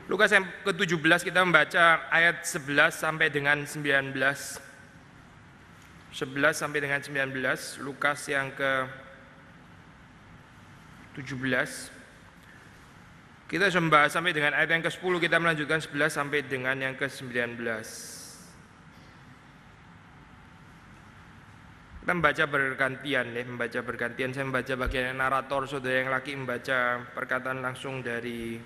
Lukas yang ke-17 kita membaca ayat 11 sampai dengan 19. 11 sampai dengan 19, Lukas yang ke-17. Kita membahas sampai dengan ayat yang ke-10, kita melanjutkan 11 sampai dengan yang ke-19. Kita membaca bergantian Saya membaca bagian narator, saudara yang laki membaca perkataan langsung dari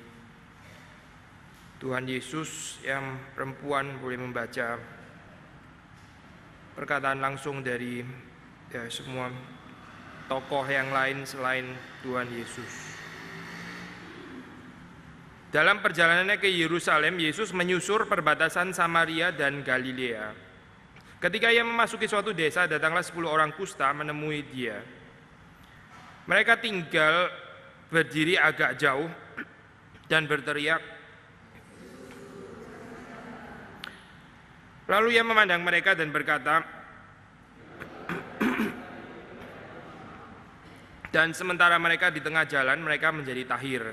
Tuhan Yesus, yang perempuan boleh membaca perkataan langsung dari semua tokoh yang lain selain Tuhan Yesus. Dalam perjalanannya ke Yerusalem, Yesus menyusur perbatasan Samaria dan Galilea. Ketika ia memasuki suatu desa, datanglah 10 orang kusta menemui dia. Mereka tinggal berdiri agak jauh dan berteriak. Lalu ia memandang mereka dan berkata, dan sementara mereka di tengah jalan, mereka menjadi tahir.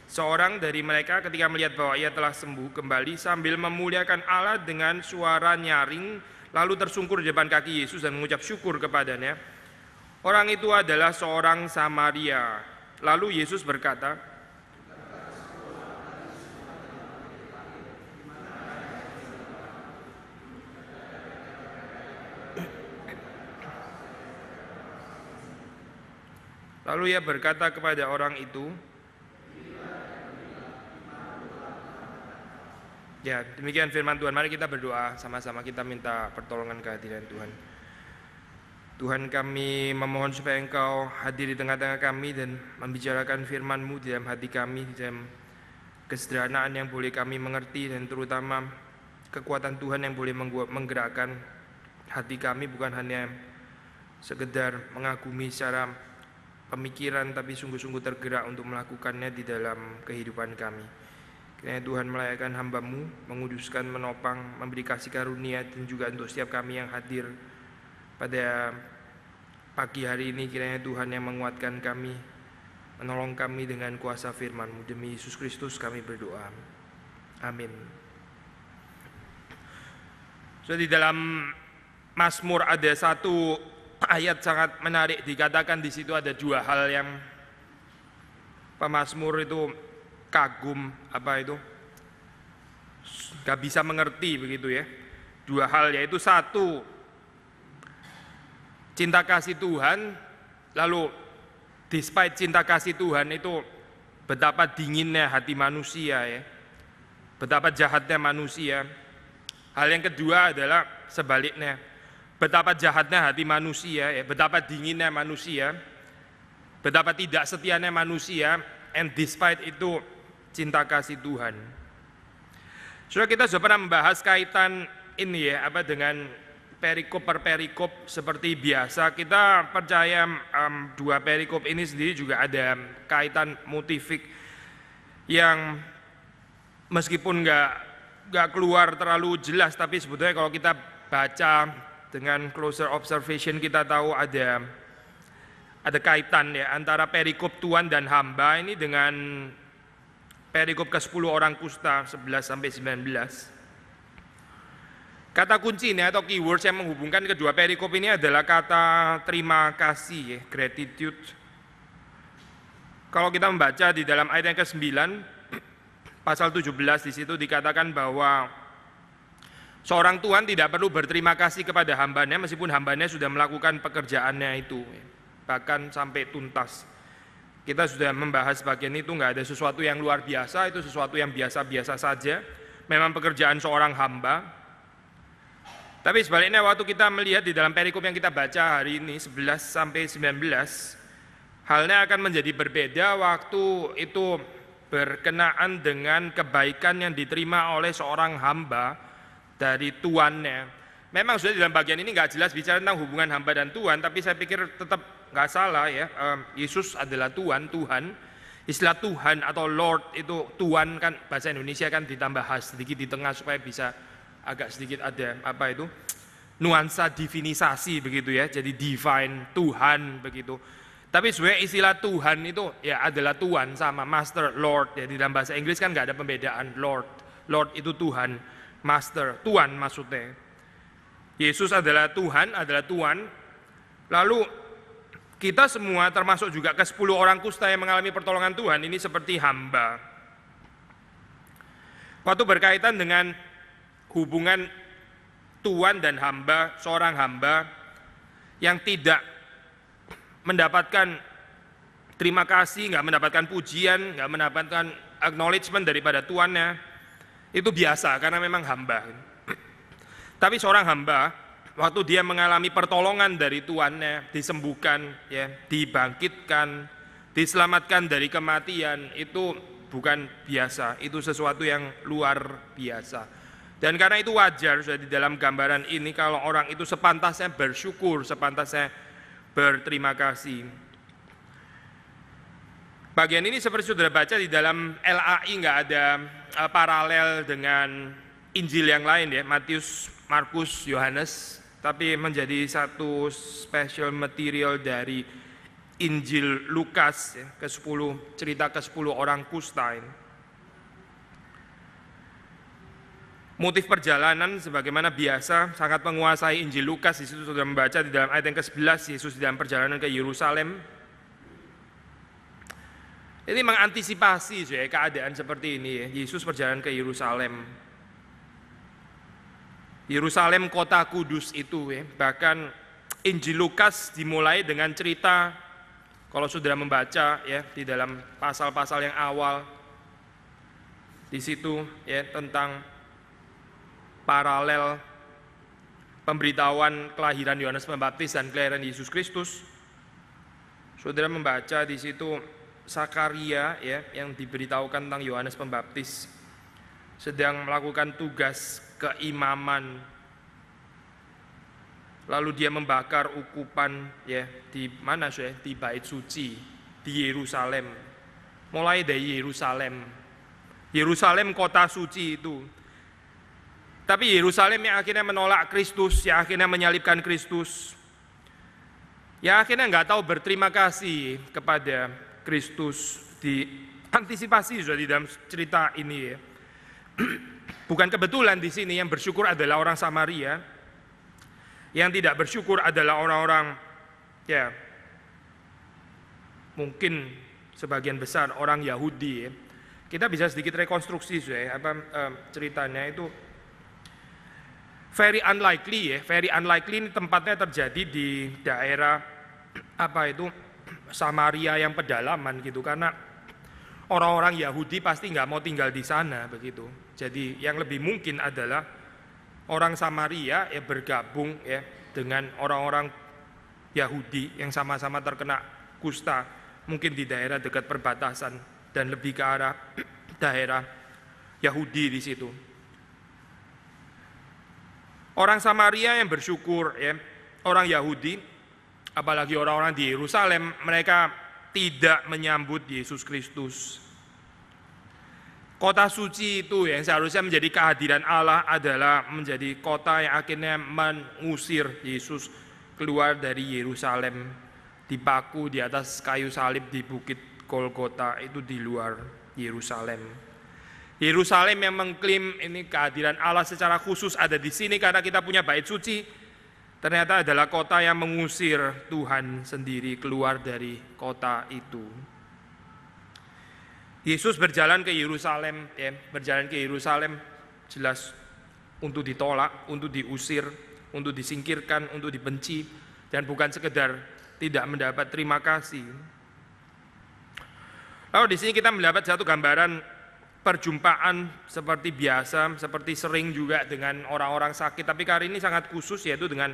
Seorang dari mereka ketika melihat bahwa ia telah sembuh kembali sambil memuliakan Allah dengan suara nyaring, lalu tersungkur di depan kaki Yesus dan mengucap syukur kepadanya. Orang itu adalah seorang Samaria. Lalu Yesus berkata, lalu ia berkata kepada orang itu, ya, demikian firman Tuhan. Mari kita berdoa sama-sama, kita minta pertolongan kehadiran Tuhan. Tuhan, kami memohon supaya Engkau hadir di tengah-tengah kami dan membicarakan firman-Mu di dalam hati kami, di dalam kesederhanaan yang boleh kami mengerti, dan terutama kekuatan Tuhan yang boleh menggerakkan hati kami, bukan hanya sekedar mengagumi secara pemikiran, tapi sungguh-sungguh tergerak untuk melakukannya di dalam kehidupan kami. Kiranya Tuhan melayakkan hamba-Mu, menguduskan, menopang, memberi kasih karunia, dan juga untuk setiap kami yang hadir pada pagi hari ini. Kiranya Tuhan yang menguatkan kami, menolong kami dengan kuasa firman-Mu. Demi Yesus Kristus kami berdoa. Amin. So, di dalam Mazmur ada satu ayat sangat menarik, dikatakan di situ ada 2 hal yang pemazmur itu kagum, gak bisa mengerti begitu ya. 2 hal, yaitu 1, cinta kasih Tuhan, lalu despite cinta kasih Tuhan itu betapa dinginnya hati manusia ya, betapa jahatnya manusia. Hal yang kedua adalah sebaliknya, betapa jahatnya hati manusia, ya, betapa dinginnya manusia, betapa tidak setianya manusia, and despite itu cinta kasih Tuhan. Saudara, kita sudah pernah membahas kaitan ini ya, dengan perikop per perikop seperti biasa. Kita percaya 2 perikop ini sendiri juga ada kaitan motifik yang meskipun nggak keluar terlalu jelas, tapi sebetulnya kalau kita baca dengan closer observation kita tahu ada kaitan ya antara perikop Tuan dan hamba ini dengan perikop ke-10 orang kusta 11 sampai 19. Kata kunci ini atau keywords yang menghubungkan kedua perikop ini adalah kata terima kasih ya, gratitude. Kalau kita membaca di dalam ayat yang ke-9 pasal 17, di situ dikatakan bahwa seorang tuan tidak perlu berterima kasih kepada hambanya meskipun hambanya sudah melakukan pekerjaannya itu, bahkan sampai tuntas. Kita sudah membahas bagian itu, nggak ada sesuatu yang luar biasa, itu sesuatu yang biasa-biasa saja. Memang pekerjaan seorang hamba. Tapi sebaliknya waktu kita melihat di dalam perikop yang kita baca hari ini 11 sampai 19, halnya akan menjadi berbeda waktu itu berkenaan dengan kebaikan yang diterima oleh seorang hamba dari tuannya. Memang sudah di dalam bagian ini nggak jelas bicara tentang hubungan hamba dan tuan, tapi saya pikir tetap nggak salah ya. Yesus adalah Tuhan. Istilah Tuhan atau Lord itu Tuan kan bahasa Indonesia kan ditambah khas sedikit di tengah supaya bisa agak sedikit ada nuansa divinisasi begitu ya. Jadi divine, Tuhan begitu. Tapi sebenarnya istilah Tuhan itu ya adalah Tuhan sama Master, Lord. Ya, di dalam bahasa Inggris kan nggak ada pembedaan Lord. Lord itu Tuhan, Master, Tuhan maksudnya. Yesus adalah Tuhan, adalah Tuhan. Lalu kita semua termasuk juga ke-10 orang kusta yang mengalami pertolongan Tuhan ini seperti hamba. Waktu berkaitan dengan hubungan Tuhan dan hamba, seorang hamba yang tidak mendapatkan terima kasih, nggak mendapatkan pujian, nggak mendapatkan acknowledgement daripada tuannya, itu biasa karena memang hamba. Tapi seorang hamba, waktu dia mengalami pertolongan dari tuannya, disembuhkan, ya, dibangkitkan, diselamatkan dari kematian, itu bukan biasa, itu sesuatu yang luar biasa. Dan karena itu wajar sudah di dalam gambaran ini kalau orang itu sepantasnya bersyukur, sepantasnya berterima kasih. Bagian ini seperti sudah baca di dalam LAI, nggak ada paralel dengan Injil yang lain ya, Matius, Markus, Yohanes, tapi menjadi satu special material dari Injil Lukas ya, ke-10, cerita ke-10 orang kusta ini. Motif perjalanan sebagaimana biasa sangat menguasai Injil Lukas. Di situ sudah membaca di dalam ayat yang ke-11, Yesus di dalam perjalanan ke Yerusalem. Ini mengantisipasi ya, keadaan seperti ini ya. Yesus perjalanan ke Yerusalem. Yerusalem kota kudus itu ya. Bahkan Injil Lukas dimulai dengan cerita, kalau sudah membaca ya di dalam pasal-pasal yang awal, di situ ya tentang paralel pemberitahuan kelahiran Yohanes Pembaptis dan kelahiran Yesus Kristus. Saudara membaca di situ Sakaria ya yang diberitahukan tentang Yohanes Pembaptis sedang melakukan tugas keimaman. Lalu dia membakar ukupan ya di mana ya, di bait suci di Yerusalem. Mulai dari Yerusalem. Yerusalem kota suci itu. Tapi Yerusalem yang akhirnya menolak Kristus, yang akhirnya menyalibkan Kristus, yang akhirnya nggak tahu berterima kasih kepada Kristus, diantisipasi sudah di dalam cerita ini ya. Bukan kebetulan di sini yang bersyukur adalah orang Samaria, yang tidak bersyukur adalah orang-orang ya mungkin sebagian besar orang Yahudi ya. Kita bisa sedikit rekonstruksi ya, ceritanya itu. Very unlikely ya, very unlikely ini tempatnya terjadi di daerah Samaria yang pedalaman gitu, karena orang-orang Yahudi pasti nggak mau tinggal di sana begitu. Jadi yang lebih mungkin adalah orang Samaria ya bergabung ya dengan orang-orang Yahudi yang sama-sama terkena kusta, mungkin di daerah dekat perbatasan dan lebih ke arah daerah Yahudi di situ. Orang Samaria yang bersyukur ya, orang Yahudi, apalagi orang-orang di Yerusalem, mereka tidak menyambut Yesus Kristus. Kota suci itu yang seharusnya menjadi kehadiran Allah adalah menjadi kota yang akhirnya mengusir Yesus keluar dari Yerusalem, dipaku di atas kayu salib di bukit Golgota, itu di luar Yerusalem. Yerusalem yang mengklaim ini kehadiran Allah secara khusus ada di sini karena kita punya bait suci, ternyata adalah kota yang mengusir Tuhan sendiri keluar dari kota itu. Yesus berjalan ke Yerusalem, ya, berjalan ke Yerusalem jelas untuk ditolak, untuk diusir, untuk disingkirkan, untuk dibenci, dan bukan sekedar tidak mendapat terima kasih. Lalu di sini kita mendapat satu gambaran perjumpaan seperti biasa, seperti sering juga dengan orang-orang sakit, tapi kali ini sangat khusus yaitu dengan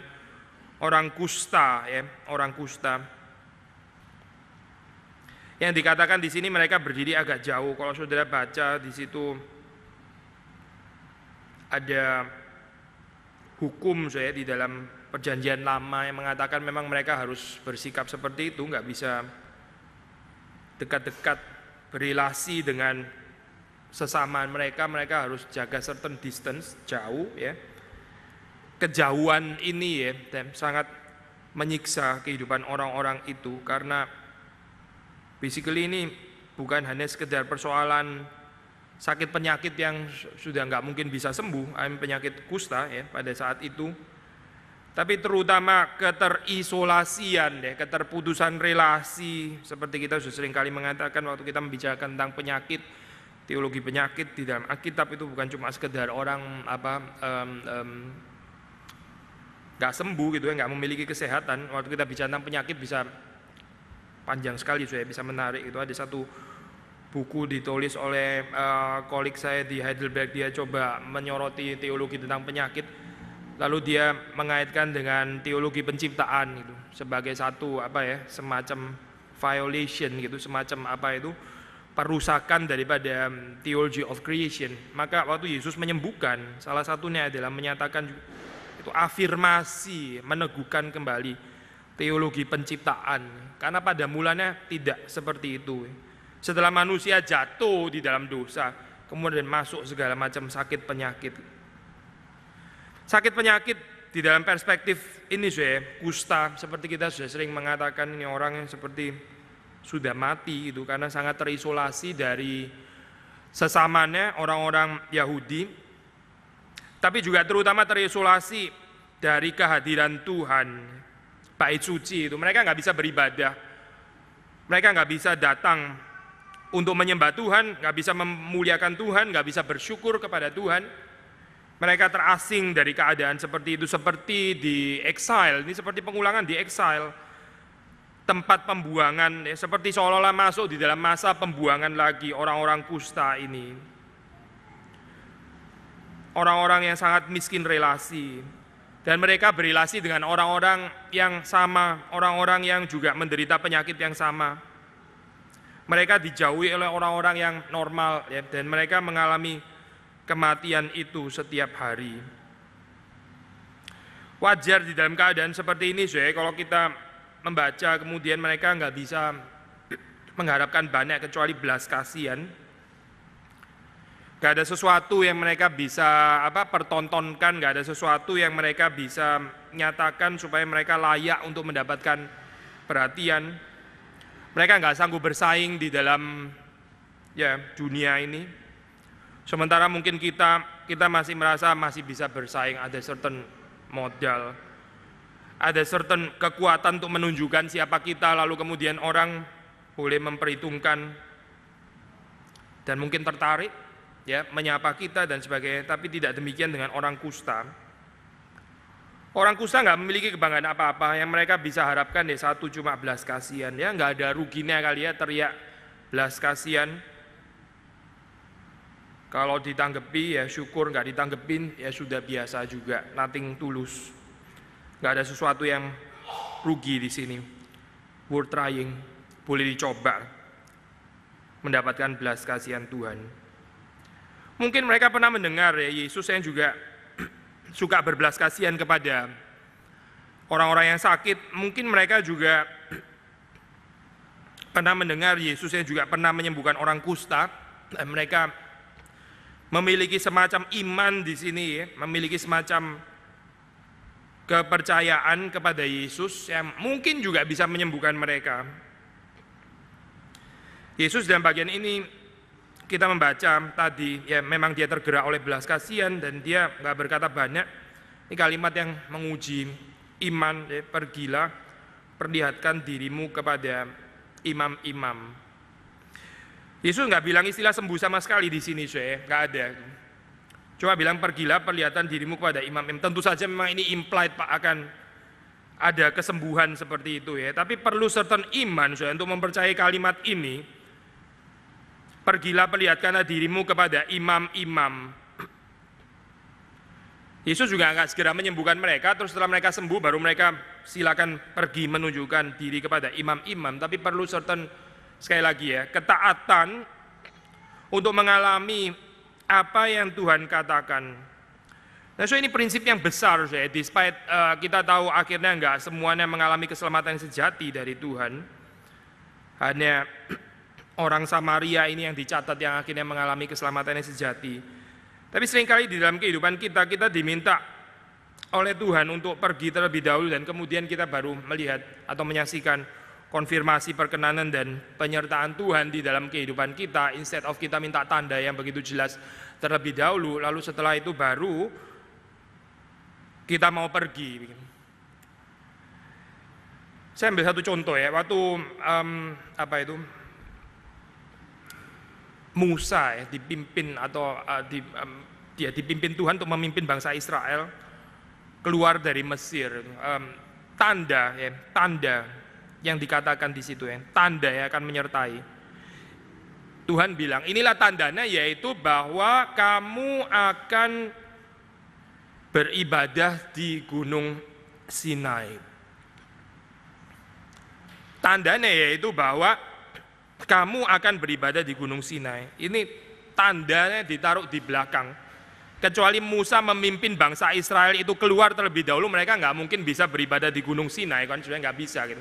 orang kusta, ya, orang kusta. Yang dikatakan di sini mereka berdiri agak jauh. Kalau saudara baca di situ ada hukum saya di dalam Perjanjian Lama yang mengatakan memang mereka harus bersikap seperti itu, nggak bisa dekat-dekat berrelasi dengan sesamaan mereka harus jaga certain distance, jauh ya. Kejauhan ini ya sangat menyiksa kehidupan orang-orang itu karena Basically ini bukan hanya sekedar persoalan sakit penyakit yang sudah nggak mungkin bisa sembuh, penyakit kusta ya pada saat itu, tapi terutama keterisolasian, keterputusan relasi, seperti kita sudah sering kali mengatakan waktu kita membicarakan tentang penyakit, teologi penyakit di dalam Alkitab itu bukan cuma sekedar orang nggak sembuh gitu ya, nggak memiliki kesehatan. Waktu kita bicara tentang penyakit bisa panjang sekali, saya bisa menarik. Itu ada satu buku ditulis oleh kolik saya di Heidelberg, dia coba menyoroti teologi tentang penyakit, lalu dia mengaitkan dengan teologi penciptaan gitu sebagai satu semacam violation gitu, semacam perusakan daripada theology of creation. Maka waktu Yesus menyembuhkan, salah satunya adalah menyatakan itu afirmasi, meneguhkan kembali teologi penciptaan, karena pada mulanya tidak seperti itu. Setelah manusia jatuh di dalam dosa, kemudian masuk segala macam sakit penyakit. Sakit penyakit di dalam perspektif ini kusta, seperti kita sudah sering mengatakan, ini orang yang seperti sudah mati itu karena sangat terisolasi dari sesamanya orang-orang Yahudi, tapi juga terutama terisolasi dari kehadiran Tuhan. Bait suci itu mereka nggak bisa beribadah, mereka nggak bisa datang untuk menyembah Tuhan, nggak bisa memuliakan Tuhan, nggak bisa bersyukur kepada Tuhan. Mereka terasing dari keadaan seperti itu, seperti di exile. Ini seperti pengulangan di exile, tempat pembuangan, seperti seolah-olah masuk di dalam masa pembuangan lagi orang-orang kusta ini. Orang-orang yang sangat miskin relasi, dan mereka berelasi dengan orang-orang yang sama, orang-orang yang juga menderita penyakit yang sama. Mereka dijauhi oleh orang-orang yang normal ya, dan mereka mengalami kematian itu setiap hari. Wajar di dalam keadaan seperti ini kalau kita membaca, kemudian mereka nggak bisa mengharapkan banyak kecuali belas kasihan. Gak ada sesuatu yang mereka bisa pertontonkan, gak ada sesuatu yang mereka bisa nyatakan supaya mereka layak untuk mendapatkan perhatian. Mereka nggak sanggup bersaing di dalam dunia ini. Sementara mungkin kita masih merasa masih bisa bersaing, ada certain modal, ada certain kekuatan untuk menunjukkan siapa kita, lalu kemudian orang boleh memperhitungkan dan mungkin tertarik menyapa kita dan sebagainya. Tapi tidak demikian dengan orang kusta. Orang kusta nggak memiliki kebanggaan apa-apa, yang mereka bisa harapkan satu cuma belas kasihan, nggak ada ruginya kali teriak belas kasihan. Kalau ditanggepi syukur, nggak ditanggepin sudah biasa juga, nothing tulus. Nggak ada sesuatu yang rugi di sini, worth trying, boleh dicoba mendapatkan belas kasihan Tuhan. Mungkin mereka pernah mendengar Yesus yang juga suka berbelas kasihan kepada orang-orang yang sakit. Mungkin mereka juga pernah mendengar Yesus yang juga pernah menyembuhkan orang kusta. Dan mereka memiliki semacam iman di sini memiliki semacam kepercayaan kepada Yesus yang mungkin juga bisa menyembuhkan mereka. Yesus dalam bagian ini kita membaca tadi, memang dia tergerak oleh belas kasihan dan dia nggak berkata banyak. Ini kalimat yang menguji iman, pergilah, perlihatkan dirimu kepada imam-imam. Yesus nggak bilang istilah sembuh sama sekali di sini, nggak ada. Cuma bilang pergilah, perlihatkan dirimu kepada imam-imam. Tentu saja memang ini implied akan ada kesembuhan seperti itu tapi perlu certain iman untuk mempercayai kalimat ini. Pergilah, perlihatkanlah dirimu kepada imam-imam. Yesus juga nggak segera menyembuhkan mereka, terus setelah mereka sembuh baru mereka silakan pergi menunjukkan diri kepada imam-imam. Tapi perlu certain, sekali lagi ketaatan untuk mengalami apa yang Tuhan katakan. Nah, ini prinsip yang besar, despite kita tahu akhirnya nggak semuanya mengalami keselamatan yang sejati dari Tuhan. Hanya orang Samaria ini yang dicatat yang akhirnya mengalami keselamatan yang sejati. Tapi seringkali di dalam kehidupan kita diminta oleh Tuhan untuk pergi terlebih dahulu dan kemudian kita baru melihat atau menyaksikan, konfirmasi perkenanan dan penyertaan Tuhan di dalam kehidupan kita, instead of kita minta tanda yang begitu jelas terlebih dahulu, lalu setelah itu baru kita mau pergi. Saya ambil satu contoh ya, waktu Musa ya, dipimpin atau dia dipimpin Tuhan untuk memimpin bangsa Israel keluar dari Mesir. Tanda yang dikatakan di situ ya, tanda yang akan menyertai. Tuhan bilang, inilah tandanya, yaitu bahwa kamu akan beribadah di Gunung Sinai. Tandanya yaitu bahwa kamu akan beribadah di Gunung Sinai. Ini tandanya ditaruh di belakang. Kecuali Musa memimpin bangsa Israel itu keluar terlebih dahulu, mereka nggak mungkin bisa beribadah di Gunung Sinai, kan sudah nggak bisa gitu.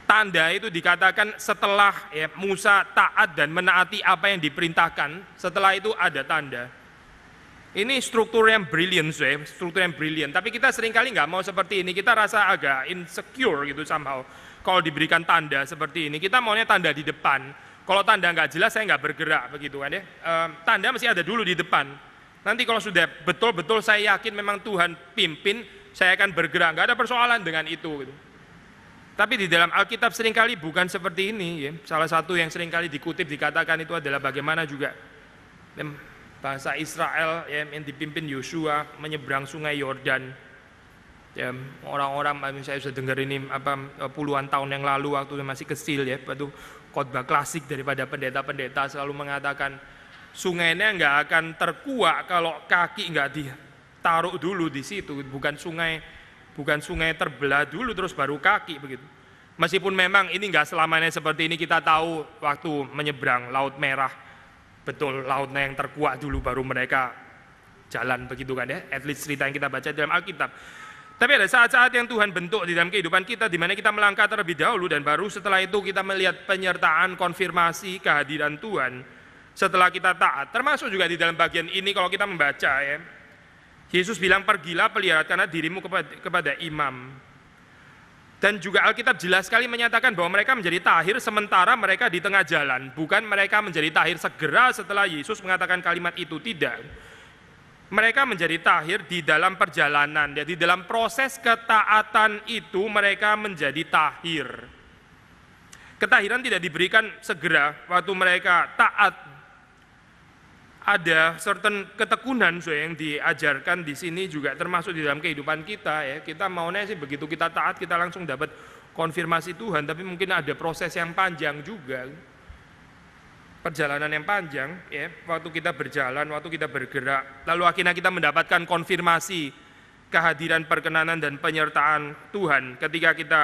Tanda itu dikatakan setelah ya, Musa taat dan menaati apa yang diperintahkan, setelah itu ada tanda. Ini struktur yang brilliant, struktur yang brilliant. Tapi kita seringkali nggak mau seperti ini, kita rasa agak insecure gitu somehow. Kalau diberikan tanda seperti ini, kita maunya tanda di depan. Kalau tanda nggak jelas, saya nggak bergerak begitu kan ya. Tanda mesti ada dulu di depan. Nanti kalau sudah betul-betul saya yakin memang Tuhan pimpin, saya akan bergerak. Nggak ada persoalan dengan itu. Gitu. Tapi di dalam Alkitab seringkali bukan seperti ini. Ya. Salah satu yang seringkali dikutip dikatakan itu adalah bagaimana juga bangsa Israel ya, yang dipimpin Yosua menyeberang sungai Yordan. Ya, orang-orang saya sudah dengar ini puluhan tahun yang lalu waktu masih kecil ya, itu khotbah klasik daripada pendeta-pendeta selalu mengatakan sungainya nggak akan terkuak kalau kaki nggak ditaruh dulu di situ, bukan sungai terbelah dulu terus baru kaki begitu. Meskipun memang ini nggak selamanya seperti ini, kita tahu waktu menyeberang Laut Merah, betul lautnya yang terkuak dulu baru mereka jalan begitu kan ya, at least cerita yang kita baca dalam Alkitab. Tapi ada saat-saat yang Tuhan bentuk di dalam kehidupan kita di mana kita melangkah terlebih dahulu dan baru setelah itu kita melihat penyertaan, konfirmasi, kehadiran Tuhan setelah kita taat. Termasuk juga di dalam bagian ini kalau kita membaca ya, Yesus bilang pergilah peliharakanlah dirimu kepada imam. Dan juga Alkitab jelas sekali menyatakan bahwa mereka menjadi tahir sementara mereka di tengah jalan. Bukan mereka menjadi tahir segera setelah Yesus mengatakan kalimat itu, tidak. Mereka menjadi tahir di dalam perjalanan, di dalam proses ketaatan itu mereka menjadi tahir. Ketahiran tidak diberikan segera waktu mereka taat. Ada certain ketekunan yang diajarkan di sini juga termasuk di dalam kehidupan kita ya. Kita maunya sih begitu kita taat kita langsung dapat konfirmasi Tuhan, tapi mungkin ada proses yang panjang juga. Perjalanan yang panjang ya, waktu kita berjalan, waktu kita bergerak, lalu akhirnya kita mendapatkan konfirmasi kehadiran, perkenanan dan penyertaan Tuhan ketika kita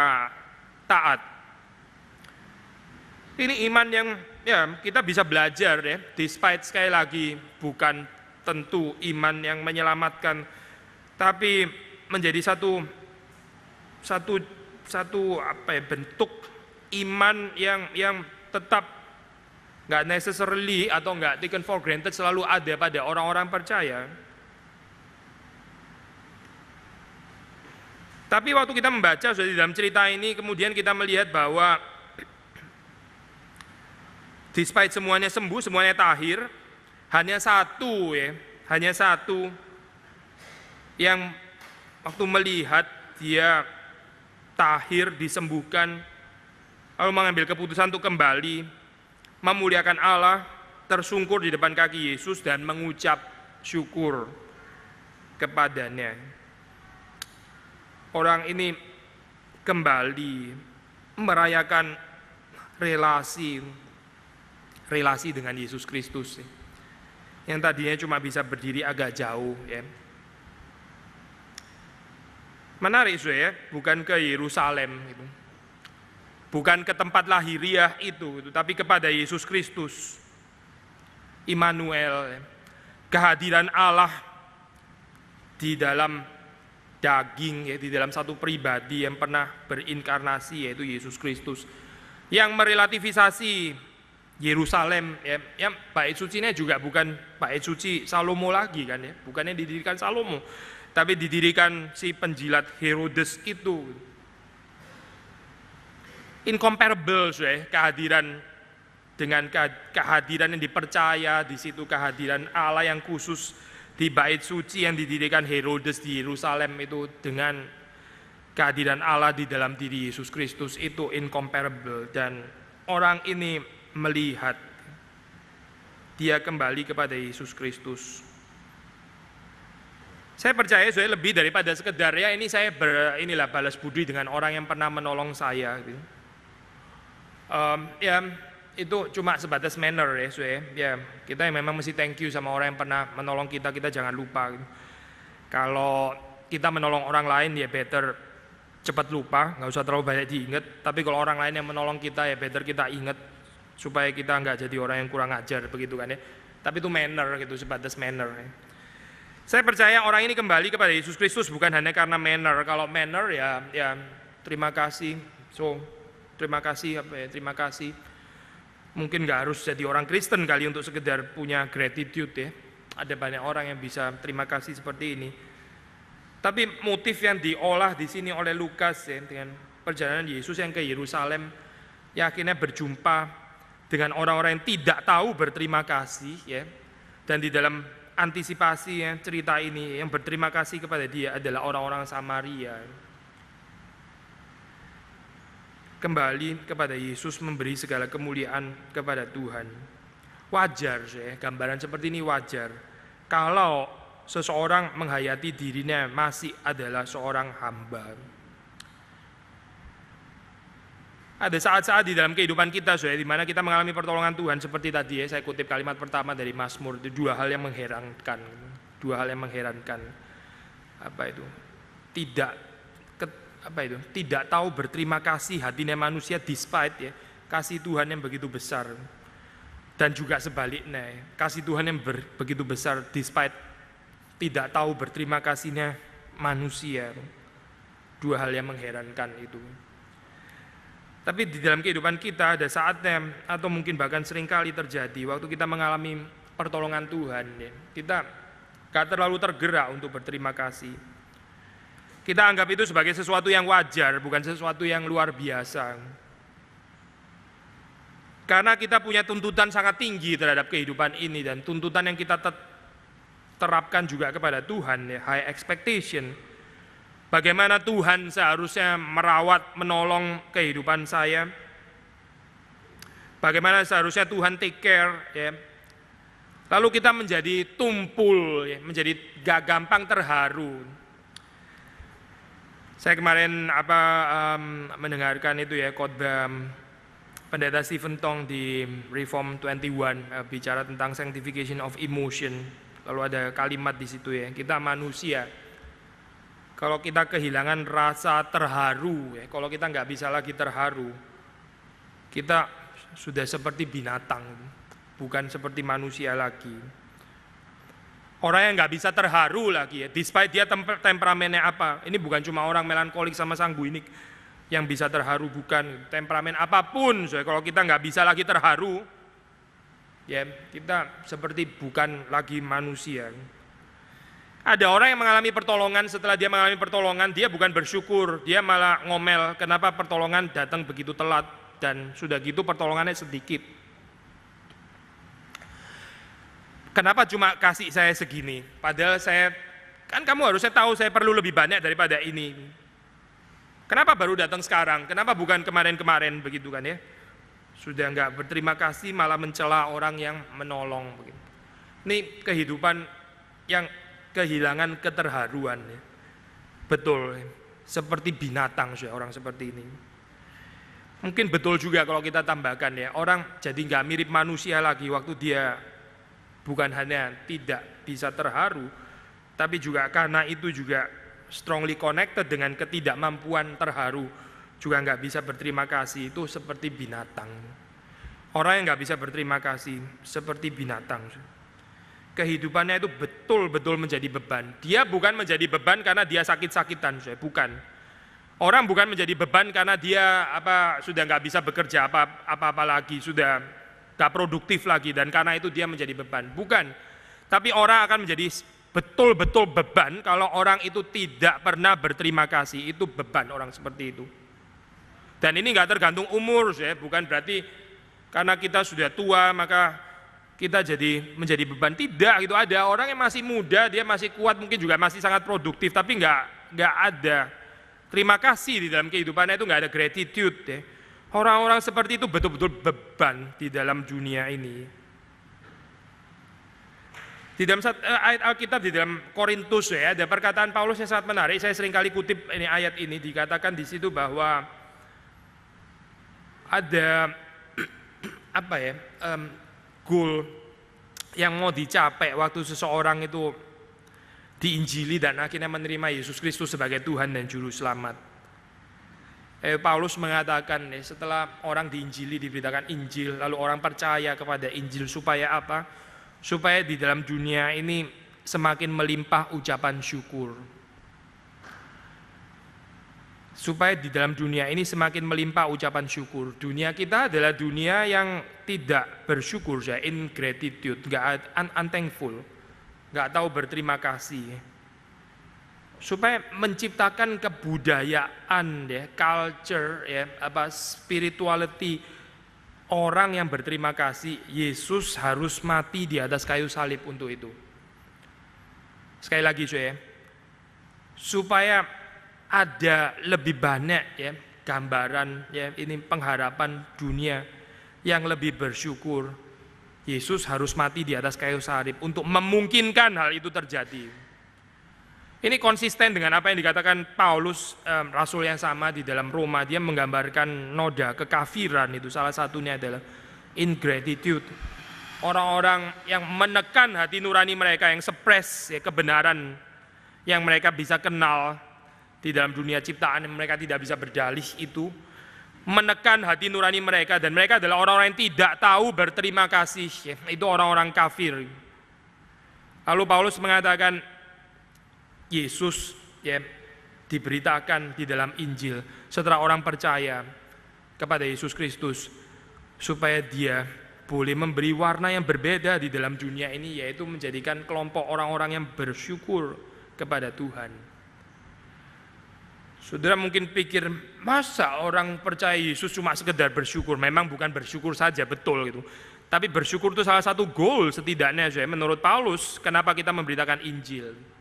taat. Ini iman yang ya kita bisa belajar ya, despite sekali lagi bukan tentu iman yang menyelamatkan, tapi menjadi satu bentuk iman yang tetap nggak necessarily atau nggak taken for granted selalu ada pada orang-orang percaya. Tapi waktu kita membaca sudah di dalam cerita ini, kemudian kita melihat bahwa despite semuanya sembuh, semuanya tahir, hanya satu yang waktu melihat dia tahir, disembuhkan, lalu mengambil keputusan untuk kembali memuliakan Allah, tersungkur di depan kaki Yesus dan mengucap syukur kepadanya. Orang ini kembali merayakan relasi dengan Yesus Kristus yang tadinya cuma bisa berdiri agak jauh ya. Menarik ya, bukan ke Yerusalem gitu. Bukan ke tempat lahiriah itu, tapi kepada Yesus Kristus, Immanuel, kehadiran Allah di dalam daging, ya, di dalam satu pribadi yang pernah berinkarnasi, yaitu Yesus Kristus, yang merelativisasi Yerusalem. Ya, bait sucinya juga bukan bait suci Salomo lagi kan ya, bukannya didirikan Salomo, tapi didirikan si penjilat Herodes itu. incomparable kehadiran dengan kehadiran yang dipercaya di situ, kehadiran Allah yang khusus di bait suci yang didirikan Herodes di Yerusalem itu dengan kehadiran Allah di dalam diri Yesus Kristus itu incomparable. Dan orang ini melihat dia kembali kepada Yesus Kristus. Saya percaya lebih daripada sekedar ya ini saya balas budi dengan orang yang pernah menolong saya gitu. Ya itu cuma sebatas manner ya kita memang mesti thank you sama orang yang pernah menolong kita jangan lupa gitu. Kalau kita menolong orang lain ya better cepat lupa, nggak usah terlalu banyak diingat. Tapi kalau orang lain yang menolong kita ya better kita ingat supaya kita nggak jadi orang yang kurang ajar begitu kan ya. Tapi itu manner gitu, sebatas manner ya. Saya percaya orang ini kembali kepada Yesus Kristus bukan hanya karena manner. Kalau manner ya terima kasih. Terima kasih. Mungkin nggak harus jadi orang Kristen kali untuk sekedar punya gratitude ya. Ada banyak orang yang bisa terima kasih seperti ini. Tapi motif yang diolah di sini oleh Lukas ya, dengan perjalanan Yesus yang ke Yerusalem, ya akhirnya berjumpa dengan orang-orang yang tidak tahu berterima kasih ya. Dan di dalam antisipasi ya, cerita ini yang berterima kasih kepada dia adalah orang-orang Samaria. Kembali kepada Yesus memberi segala kemuliaan kepada Tuhan. Wajar gambaran seperti ini wajar. Kalau seseorang menghayati dirinya masih adalah seorang hamba. Ada saat-saat di dalam kehidupan kita di mana kita mengalami pertolongan Tuhan seperti tadi saya kutip kalimat pertama dari Mazmur, itu dua hal yang mengherankan. Apa itu? Tidak tahu berterima kasih hatinya manusia despite kasih Tuhan yang begitu besar. Dan juga sebaliknya, kasih Tuhan yang begitu besar despite tidak tahu berterima kasihnya manusia. Dua hal yang mengherankan itu. Tapi di dalam kehidupan kita ada saatnya atau mungkin bahkan seringkali terjadi waktu kita mengalami pertolongan Tuhan kita gak terlalu tergerak untuk berterima kasih. Kita anggap itu sebagai sesuatu yang wajar, bukan sesuatu yang luar biasa. Karena kita punya tuntutan sangat tinggi terhadap kehidupan ini dan tuntutan yang kita terapkan juga kepada Tuhan, high expectation. Bagaimana Tuhan seharusnya merawat, menolong kehidupan saya. Bagaimana seharusnya Tuhan take care. Lalu kita menjadi tumpul, menjadi gak gampang terharu. Saya kemarin mendengarkan itu khotbah Pendeta Stephen Tong di Reform 21 bicara tentang sanctification of emotion. Lalu ada kalimat di situ kita manusia. Kalau kita kehilangan rasa terharu, kalau kita nggak bisa lagi terharu, kita sudah seperti binatang, bukan seperti manusia lagi. Orang yang nggak bisa terharu lagi despite dia temperamennya apa. Ini bukan cuma orang melankolik sama sanguinik yang bisa terharu, bukan. Temperamen apapun, kalau kita nggak bisa lagi terharu, kita seperti bukan lagi manusia. Ada orang yang mengalami pertolongan, setelah dia mengalami pertolongan, dia bukan bersyukur, dia malah ngomel, kenapa pertolongan datang begitu telat, dan sudah gitu pertolongannya sedikit. Kenapa cuma kasih saya segini? Padahal kan kamu harusnya tahu saya perlu lebih banyak daripada ini. Kenapa baru datang sekarang? Kenapa bukan kemarin-kemarin begitu kan ya? Sudah enggak berterima kasih malah mencela orang yang menolong begitu. Ini kehidupan yang kehilangan keterharuan ya. Betul, seperti binatang orang seperti ini. Mungkin betul juga kalau kita tambahkan orang jadi enggak mirip manusia lagi waktu dia bukan hanya tidak bisa terharu, tapi juga karena itu juga strongly connected dengan ketidakmampuan terharu, juga nggak bisa berterima kasih, itu seperti binatang. Orang yang nggak bisa berterima kasih seperti binatang. Kehidupannya itu betul-betul menjadi beban. Dia bukan menjadi beban karena dia sakit-sakitan, bukan. Orang bukan menjadi beban karena dia sudah nggak bisa bekerja apa-apa lagi, sudah gak produktif lagi dan karena itu dia menjadi beban. Bukan. Tapi orang akan menjadi betul-betul beban kalau orang itu tidak pernah berterima kasih. Itu beban orang seperti itu. Dan ini nggak tergantung umur, ya, bukan berarti karena kita sudah tua maka kita menjadi beban. Tidak, gitu. Ada orang yang masih muda, dia masih kuat, mungkin juga masih sangat produktif, tapi nggak ada terima kasih di dalam kehidupannya, itu nggak ada gratitude. Ya. Orang-orang seperti itu betul-betul beban di dalam dunia ini. Di dalam ayat Alkitab di dalam Korintus, ya, ada perkataan Paulus yang sangat menarik. Saya sering kali kutip ini ayat ini, dikatakan di situ bahwa ada goal yang mau dicapai waktu seseorang itu diinjili dan akhirnya menerima Yesus Kristus sebagai Tuhan dan Juru Selamat. Paulus mengatakan, setelah orang diinjili, diberitakan Injil, lalu orang percaya kepada Injil, supaya apa? Supaya di dalam dunia ini semakin melimpah ucapan syukur. Supaya di dalam dunia ini semakin melimpah ucapan syukur. Dunia kita adalah dunia yang tidak bersyukur, ya, ingratitude, unthankful, nggak tahu berterima kasih. Supaya menciptakan kebudayaan, ya, culture, ya, spirituality. Orang yang berterima kasih, Yesus harus mati di atas kayu salib untuk itu. Sekali lagi, ya, supaya ada lebih banyak, ya, gambaran, ya, ini pengharapan dunia yang lebih bersyukur. Yesus harus mati di atas kayu salib untuk memungkinkan hal itu terjadi. Ini konsisten dengan apa yang dikatakan Paulus, rasul yang sama di dalam Roma. Dia menggambarkan noda kekafiran, itu salah satunya adalah ingratitude. Orang-orang yang menekan hati nurani mereka, yang suppress, ya, kebenaran yang mereka bisa kenal di dalam dunia ciptaan, yang mereka tidak bisa berdalih itu, menekan hati nurani mereka, dan mereka adalah orang-orang yang tidak tahu berterima kasih, ya, itu orang-orang kafir. Lalu Paulus mengatakan, Yesus, ya, diberitakan di dalam Injil setelah orang percaya kepada Yesus Kristus, supaya dia boleh memberi warna yang berbeda di dalam dunia ini, yaitu menjadikan kelompok orang-orang yang bersyukur kepada Tuhan. Saudara mungkin pikir, masa orang percaya Yesus cuma sekedar bersyukur? Memang bukan bersyukur saja, betul gitu. Tapi bersyukur itu salah satu goal setidaknya, ya, menurut Paulus. Kenapa kita memberitakan Injil?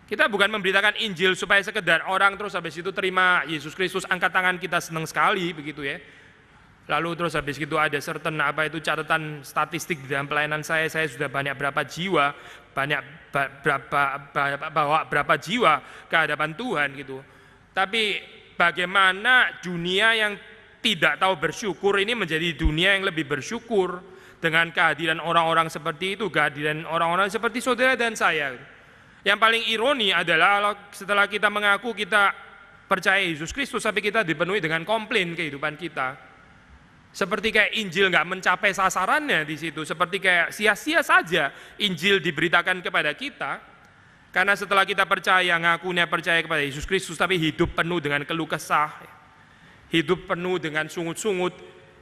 Kita bukan memberitakan Injil supaya sekedar orang terus habis itu terima Yesus Kristus, angkat tangan, kita senang sekali begitu, ya. Lalu terus habis itu ada certain catatan statistik di dalam pelayanan saya sudah banyak berapa jiwa, bawa berapa jiwa ke hadapan Tuhan gitu. Tapi bagaimana dunia yang tidak tahu bersyukur ini menjadi dunia yang lebih bersyukur dengan kehadiran orang-orang seperti itu, kehadiran orang-orang seperti saudara dan saya. Yang paling ironi adalah setelah kita mengaku kita percaya Yesus Kristus, tapi kita dipenuhi dengan komplain kehidupan kita. Seperti kayak Injil nggak mencapai sasarannya di situ, seperti kayak sia-sia saja Injil diberitakan kepada kita. Karena setelah kita percaya, ngakunya percaya kepada Yesus Kristus, tapi hidup penuh dengan keluh kesah, hidup penuh dengan sungut-sungut,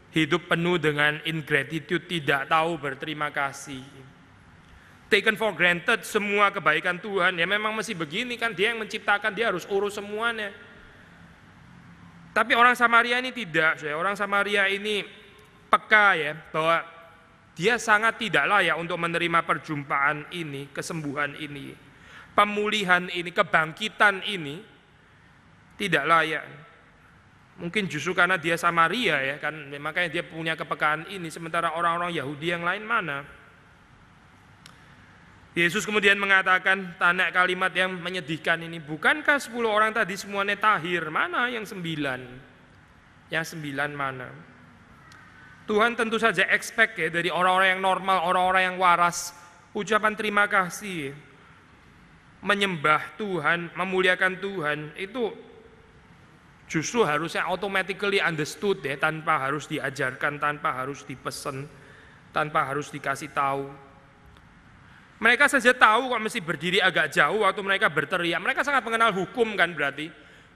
hidup penuh dengan ingratitude, tidak tahu berterima kasih. Taken for granted semua kebaikan Tuhan, ya memang masih begini kan, dia yang menciptakan, dia harus urus semuanya. Tapi orang Samaria ini tidak, orang Samaria ini peka, ya, bahwa dia sangat tidak layak untuk menerima perjumpaan ini, kesembuhan ini, pemulihan ini, kebangkitan ini, tidak layak. Mungkin justru karena dia Samaria, ya kan, makanya dia punya kepekaan ini, sementara orang-orang Yahudi yang lain mana? Yesus kemudian mengatakan kalimat yang menyedihkan ini, bukankah 10 orang tadi semuanya tahir? Mana yang 9? Yang 9 mana? Tuhan tentu saja expect, ya, dari orang-orang yang normal, orang-orang yang waras, ucapan terima kasih, menyembah Tuhan, memuliakan Tuhan, itu justru harusnya automatically understood, ya, tanpa harus diajarkan, tanpa harus dipesan, tanpa harus dikasih tahu. Mereka saja tahu kok mesti berdiri agak jauh waktu mereka berteriak. Mereka sangat mengenal hukum kan, berarti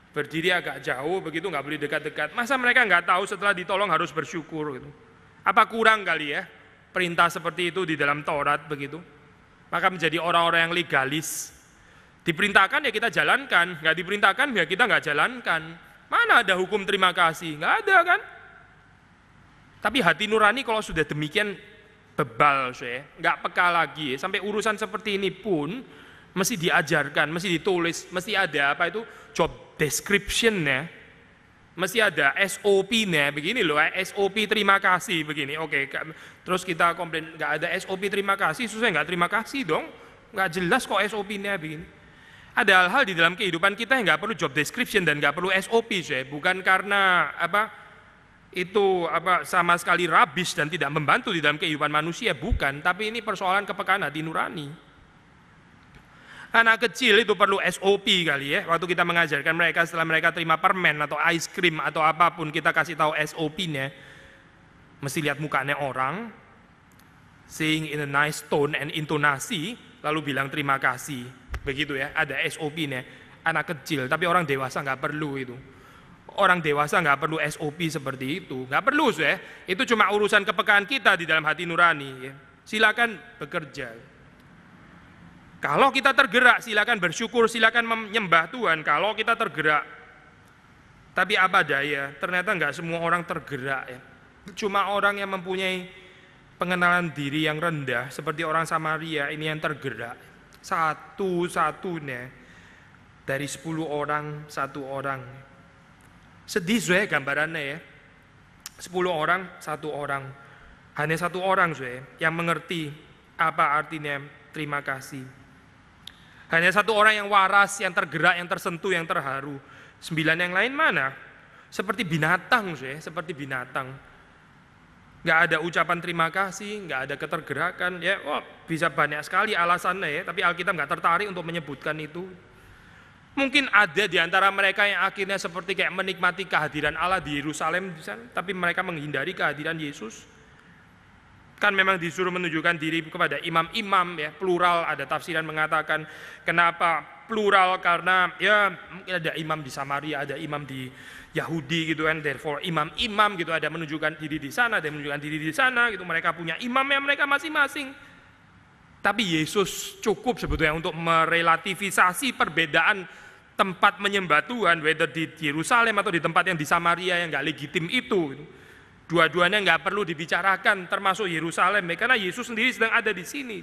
berdiri agak jauh begitu, nggak boleh dekat-dekat. Masa mereka nggak tahu setelah ditolong harus bersyukur gitu? Apa kurang kali, ya, perintah seperti itu di dalam Taurat begitu? Maka menjadi orang-orang yang legalis. Diperintahkan ya kita jalankan, nggak diperintahkan ya kita nggak jalankan. Mana ada hukum terima kasih? Nggak ada kan? Tapi hati nurani kalau sudah demikian bebal, nggak peka lagi. Sampai urusan seperti ini pun mesti diajarkan, mesti ditulis, mesti ada apa itu job description-nya, mesti ada SOP-nya, begini loh, SOP terima kasih begini. Oke, terus kita komplain nggak ada SOP terima kasih, susah nggak terima kasih dong, nggak jelas kok SOP-nya begini. Ada hal-hal di dalam kehidupan kita yang nggak perlu job description dan nggak perlu SOP, bukan karena itu sama sekali rubbish dan tidak membantu di dalam kehidupan manusia, bukan, tapi ini persoalan kepekaan hati nurani. Anak kecil itu perlu SOP kali ya, waktu kita mengajarkan mereka setelah mereka terima permen atau ice cream atau apapun, kita kasih tahu SOP-nya, mesti lihat mukanya orang, saying in a nice tone and intonasi, lalu bilang terima kasih, begitu ya, ada SOP-nya. Anak kecil, tapi orang dewasa nggak perlu itu. Orang dewasa nggak perlu SOP seperti itu, nggak perlu itu cuma urusan kepekaan kita di dalam hati nurani. Ya. Silakan bekerja. Kalau kita tergerak, silakan bersyukur, silakan menyembah Tuhan. Kalau kita tergerak, tapi apa daya? Ternyata nggak semua orang tergerak. Ya. Cuma orang yang mempunyai pengenalan diri yang rendah, seperti orang Samaria ini yang tergerak. Satu-satunya dari 10 orang, 1 orang. Sedih gambarannya ya. 10 orang, 1 orang. Hanya 1 orang yang mengerti apa artinya terima kasih. Hanya 1 orang yang waras, yang tergerak, yang tersentuh, yang terharu. 9 yang lain mana? Seperti binatang seperti binatang. Nggak ada ucapan terima kasih, nggak ada ketergerakan. Ya, bisa banyak sekali alasannya ya, tapi Alkitab nggak tertarik untuk menyebutkan itu. Mungkin ada di antara mereka yang akhirnya seperti kayak menikmati kehadiran Allah di Yerusalem, tapi mereka menghindari kehadiran Yesus. Kan memang disuruh menunjukkan diri kepada imam-imam ya, plural, ada tafsiran mengatakan kenapa plural, karena ya mungkin ada imam di Samaria, ada imam di Yahudi gitu kan, therefore imam-imam gitu, ada menunjukkan diri di sana, ada menunjukkan diri di sana gitu, mereka punya imamnya mereka masing-masing. Tapi Yesus cukup sebetulnya untuk merelativisasi perbedaan tempat menyembah Tuhan, whether di Yerusalem atau di tempat yang di Samaria yang nggak legitim itu. Dua-duanya nggak perlu dibicarakan, termasuk Yerusalem, karena Yesus sendiri sedang ada di sini.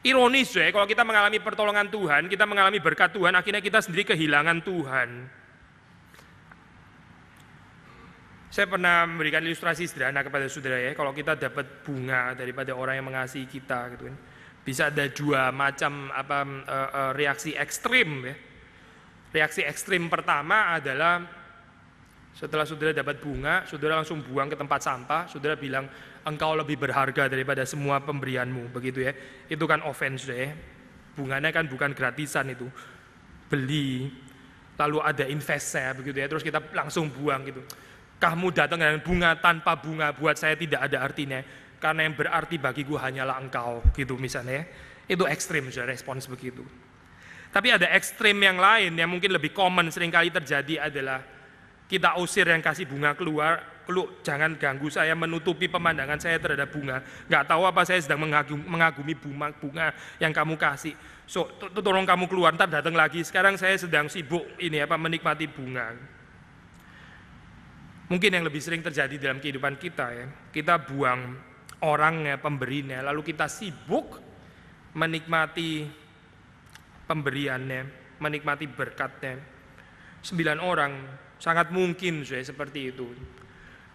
Ironis kalau kita mengalami pertolongan Tuhan, kita mengalami berkat Tuhan, akhirnya kita sendiri kehilangan Tuhan. Saya pernah memberikan ilustrasi sederhana kepada saudara ya, kalau kita dapat bunga daripada orang yang mengasihi kita, gitu kan, bisa ada 2 macam reaksi ekstrim ya. Reaksi ekstrim pertama adalah setelah saudara dapat bunga, saudara langsung buang ke tempat sampah, saudara bilang engkau lebih berharga daripada semua pemberianmu, begitu ya. Itu kan offense ya. Bunganya kan bukan gratisan itu, beli, lalu ada investnya begitu ya. Terus kita langsung buang gitu. Kamu datang dengan bunga, tanpa bunga buat saya tidak ada artinya, karena yang berarti bagiku hanyalah engkau, gitu misalnya ya. Itu ekstrim sudah respons begitu. Tapi ada ekstrim yang lain yang mungkin lebih common seringkali terjadi adalah kita usir yang kasih bunga keluar, jangan ganggu saya, menutupi pemandangan saya terhadap bunga. Nggak tahu apa saya sedang mengagumi bunga yang kamu kasih. So, tolong kamu keluar, ntar datang lagi. Sekarang saya sedang sibuk menikmati bunga. Mungkin yang lebih sering terjadi dalam kehidupan kita ya, kita buang orangnya, pemberinya, lalu kita sibuk menikmati pemberiannya, menikmati berkatnya. 9 orang sangat mungkin seperti itu.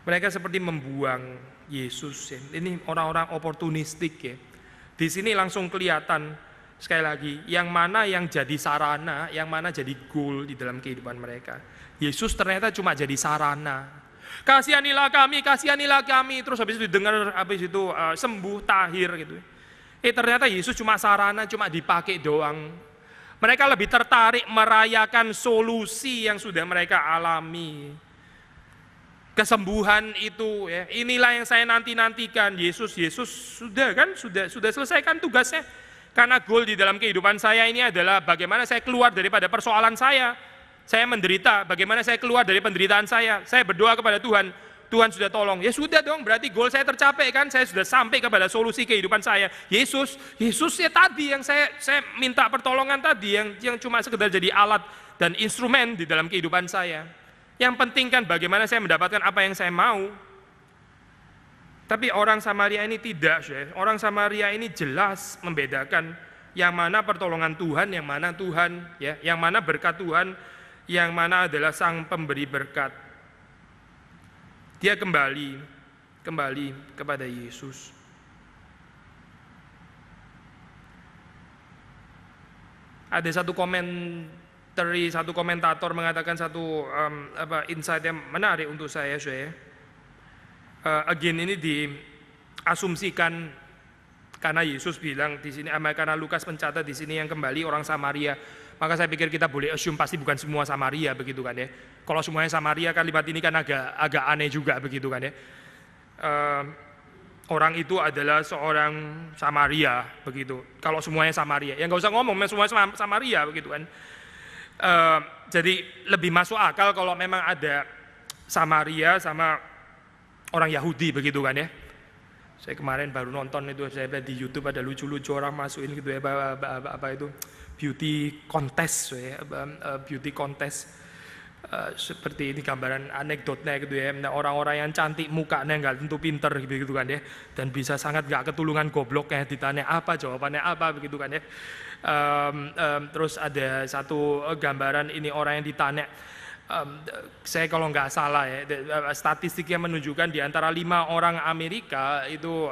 Mereka seperti membuang Yesus ya. Ini orang-orang oportunistik ya. Di sini langsung kelihatan sekali lagi yang mana yang jadi sarana, yang mana jadi goal di dalam kehidupan mereka. Yesus ternyata cuma jadi sarana. Kasihanilah kami, terus habis itu didengar, habis itu sembuh, tahir gitu. Ternyata Yesus cuma sarana, cuma dipakai doang. Mereka lebih tertarik merayakan solusi yang sudah mereka alami. Kesembuhan itu ya, inilah yang saya nanti-nantikan. Yesus sudah selesaikan tugasnya. Karena goal di dalam kehidupan saya ini adalah bagaimana saya keluar daripada persoalan saya. Saya menderita, bagaimana saya keluar dari penderitaan saya. Saya berdoa kepada Tuhan, Tuhan sudah tolong. Ya sudah dong, berarti goal saya tercapai kan. Saya sudah sampai kepada solusi kehidupan saya. Yesus ya tadi yang saya minta pertolongan tadi, yang cuma sekedar jadi alat dan instrumen di dalam kehidupan saya. Yang penting kan bagaimana saya mendapatkan apa yang saya mau. Tapi orang Samaria ini tidak, orang Samaria ini jelas membedakan yang mana pertolongan Tuhan, yang mana Tuhan, ya, yang mana berkat Tuhan, yang mana adalah sang pemberi berkat. Dia kembali kepada Yesus. Ada satu komentator mengatakan satu insight yang menarik untuk saya. Again ini diasumsikan karena Yesus bilang di sini, karena Lukas mencatat di sini yang kembali orang Samaria. Maka saya pikir kita boleh assume pasti bukan semua Samaria begitu kan ya. Kalau semuanya Samaria kan libat ini kan agak aneh juga begitu kan ya. Orang itu adalah seorang Samaria begitu. Kalau semuanya Samaria, ya nggak usah ngomong semua Samaria begitu kan. Jadi lebih masuk akal kalau memang ada Samaria sama orang Yahudi begitu kan ya. Saya kemarin baru nonton itu, saya lihat di YouTube ada lucu-lucu orang masukin gitu ya, apa itu beauty contest ya, beauty contest. Seperti ini gambaran anekdotnya gitu ya. Nah, orang-orang yang cantik mukanya nggak tentu pinter gitu kan ya, dan bisa sangat nggak ketulungan goblok ya, ditanya apa jawabannya apa begitu kan ya. Terus ada satu gambaran ini orang yang ditanya, saya kalau nggak salah ya, statistiknya menunjukkan di antara 5 orang Amerika itu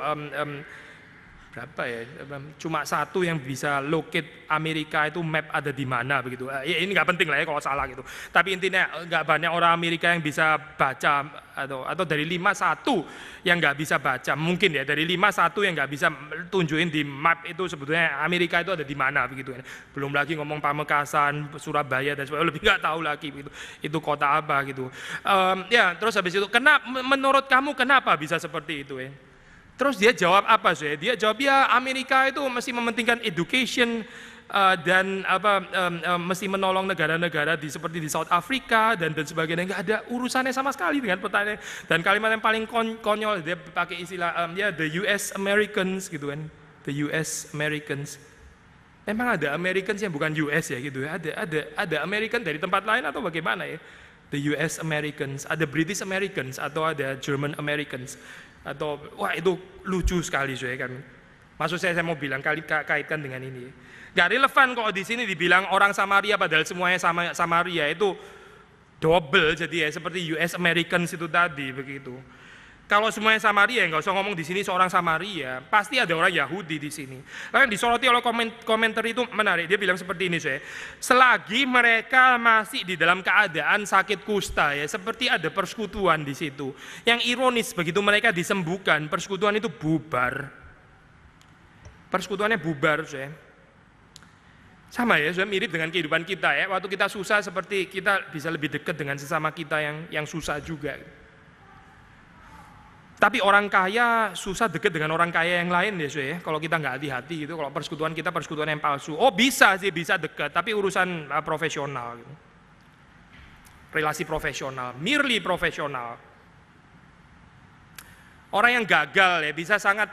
berapa ya, cuma 1 yang bisa locate Amerika itu map ada di mana begitu. Ya, ini nggak penting lah ya kalau salah gitu. Tapi intinya nggak banyak orang Amerika yang bisa baca, atau dari 5 1 yang nggak bisa baca, mungkin ya dari 5 1 yang nggak bisa tunjukin di map itu sebetulnya Amerika itu ada di mana begitu. Belum lagi ngomong Pamekasan, Surabaya dan sebagainya, lebih nggak tahu lagi begitu. Itu kota apa gitu. Ya terus habis itu, menurut kamu kenapa bisa seperti itu ya? Terus dia jawab apa sih? Dia jawab ya Amerika itu mesti mementingkan education dan mesti menolong negara-negara seperti di South Africa dan sebagainya. Nggak ada urusannya sama sekali dengan pertanian. Dan kalimat yang paling konyol dia pakai istilah the US Americans gitu kan. The US Americans. Memang ada Americans yang bukan US ya gitu ya. Ada American dari tempat lain atau bagaimana ya? The US Americans, ada British Americans atau ada German Americans. Atau wah itu lucu sekali kan. Maksud saya mau bilang kaitkan dengan ini. Gak relevan kok di sini dibilang orang Samaria padahal semuanya Samaria itu double jadi ya seperti US Americans itu tadi begitu. Kalau semuanya Samaria nggak usah ngomong di sini seorang Samaria, pasti ada orang Yahudi di sini. Lalu yang disoroti oleh komentar itu menarik. Dia bilang seperti ini selagi mereka masih di dalam keadaan sakit kusta ya, seperti ada persekutuan di situ. Yang ironis begitu mereka disembuhkan, persekutuan itu bubar. Persekutuannya bubar Sama ya, mirip dengan kehidupan kita ya. Waktu kita susah seperti kita bisa lebih dekat dengan sesama kita yang susah juga. Tapi orang kaya susah dekat dengan orang kaya yang lain ya, kalau kita nggak hati-hati gitu. Kalau persekutuan kita persekutuan yang palsu, bisa dekat, tapi urusan profesional, gitu. Relasi profesional, merely profesional. Orang yang gagal ya bisa sangat